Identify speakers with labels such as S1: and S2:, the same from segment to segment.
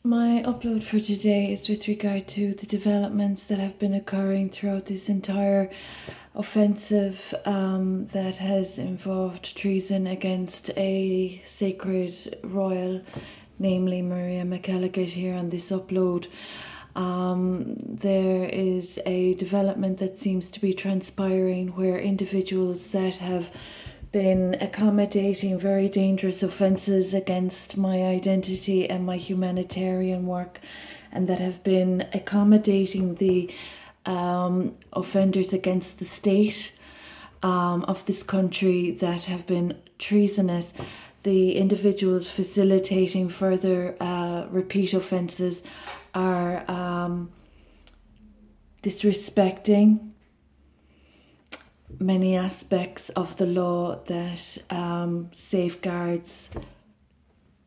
S1: My upload for today is with regard to the developments that have been occurring throughout this entire offensive that has involved treason against a sacred royal, namely Maria McElligott, here on this upload. There is a development that seems to be transpiring where individuals that have been accommodating very dangerous offences against my identity and my humanitarian work, and that have been accommodating the offenders against the state of this country that have been treasonous. The individuals facilitating further repeat offences are disrespecting many aspects of the law that safeguards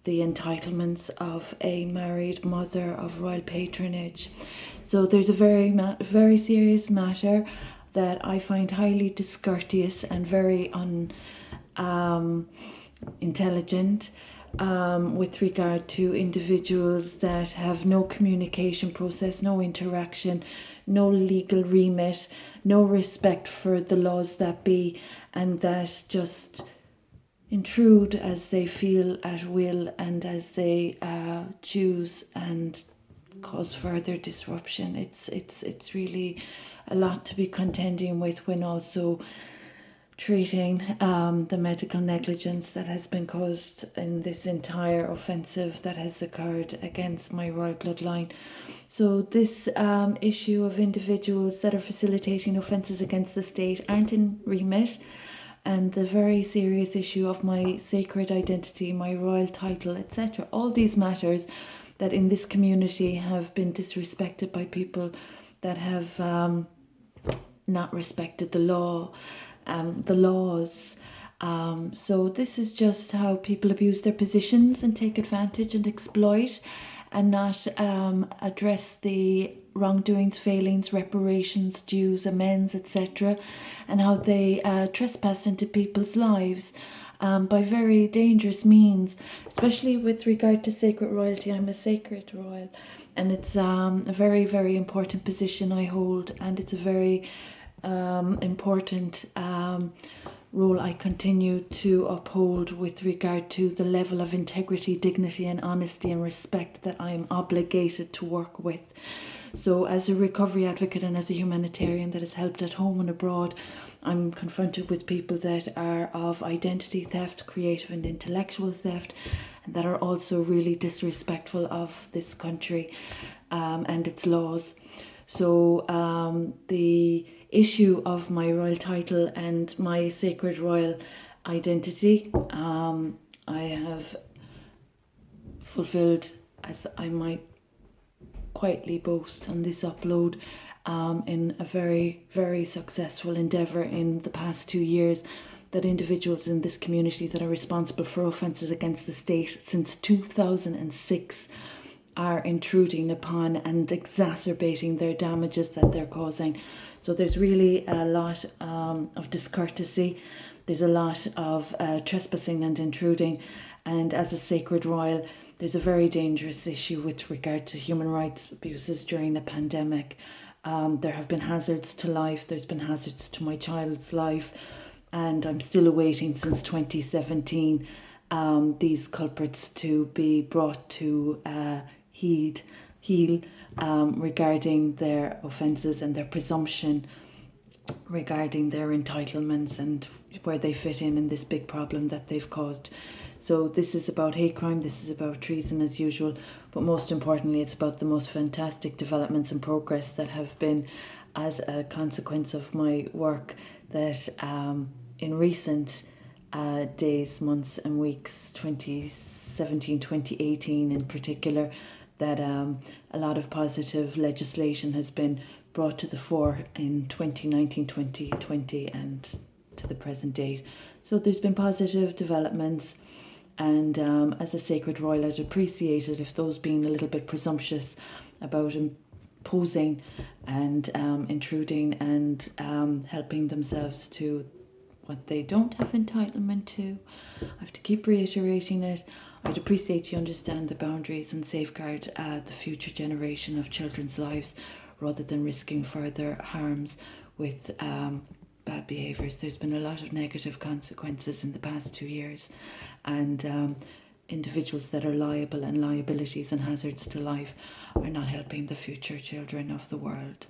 S1: the entitlements of a married mother of royal patronage. So there's a very serious matter that I find highly discourteous and very unintelligent with regard to individuals that have no communication process, no interaction, no legal remit, no respect for the laws that be, and that just intrude as they feel at will and as they choose and cause further disruption. It's really a lot to be contending with, when also treating the medical negligence that has been caused in this entire offensive that has occurred against my royal bloodline. So this issue of individuals that are facilitating offences against the state aren't in remit, and the very serious issue of my sacred identity, my royal title, etc. All these matters that in this community have been disrespected by people that have not respected the law, the laws. So this is just how people abuse their positions and take advantage and exploit, and not address the wrongdoings, failings, reparations, dues, amends, etc., and how they trespass into people's lives by very dangerous means, especially with regard to sacred royalty. I'm a sacred royal, and it's a very, very important position I hold, and it's a very important role I continue to uphold with regard to the level of integrity, dignity and honesty and respect that I am obligated to work with. So as a recovery advocate and as a humanitarian that has helped at home and abroad, I'm confronted with people that are of identity theft, creative and intellectual theft, and that are also really disrespectful of this country and its laws. So the issue of my royal title and my sacred royal identity, I have fulfilled, as I might quietly boast on this upload, in a very, very successful endeavour in the past 2 years, that individuals in this community that are responsible for offences against the state since 2006 are intruding upon and exacerbating their damages that they're causing. So there's really a lot of discourtesy, there's a lot of trespassing and intruding, and as a sacred royal, there's a very dangerous issue with regard to human rights abuses during a pandemic. There have been hazards to life, there's been hazards to my child's life, and I'm still awaiting since 2017 these culprits to be brought to heel regarding their offences and their presumption regarding their entitlements and where they fit in this big problem that they've caused. So this is about hate crime, this is about treason as usual, but most importantly it's about the most fantastic developments and progress that have been as a consequence of my work, that in recent days, months and weeks, 2017, 2018 in particular, that a lot of positive legislation has been brought to the fore in 2019, 2020 and to the present date. So there's been positive developments, and as a sacred royal I'd appreciate it if those being a little bit presumptuous about imposing and intruding and helping themselves to what they don't have entitlement to. I have to keep reiterating it. I'd appreciate you understand the boundaries and safeguard the future generation of children's lives rather than risking further harms with bad behaviours. There's been a lot of negative consequences in the past 2 years, and individuals that are liable and liabilities and hazards to life are not helping the future children of the world.